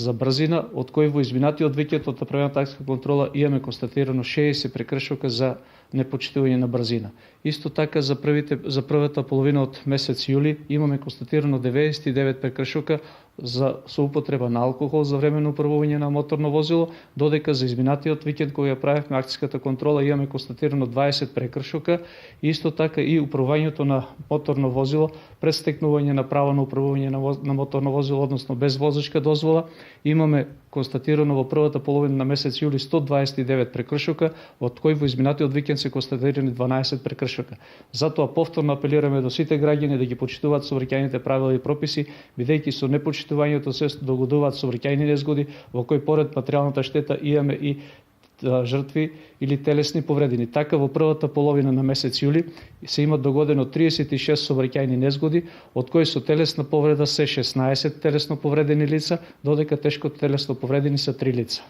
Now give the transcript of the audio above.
за брзина, од кои во изминатиот викенд од направена таксиска контрола имаме констатирано 60 прекршока за непочитување на брзина. Исто така за првата половина од месец јули имаме констатирано 99 прекршока со употреба на алкохол за време на управување на моторно возило, додека за изминатиот викенд кога ја правевме акцијската контрола имаме констатирано 20 прекршока, исто така и управувањето на моторно возило пред стекнување на право на управување на моторно возило, односно без возачка дозвола, имаме констатирано во првата половина на месец јули 129 прекршока, од кои во изминатиот викенд се констатирани 12 прекршока. Затоа повторно апелираме до сите граѓани да ги почитуваат сообраќајните правила и прописи, бидејќи со непочитувањето се догодуваат сообраќајни незгоди во кои поред материјалната штета имаме и жртви или телесни повредени. Така во првата половина на месец јули се има догодено 36 сообраќајни незгоди, од кои со телесна повреда се 16 телесно повредени лица, додека тешко телесно повредени се 3 лица.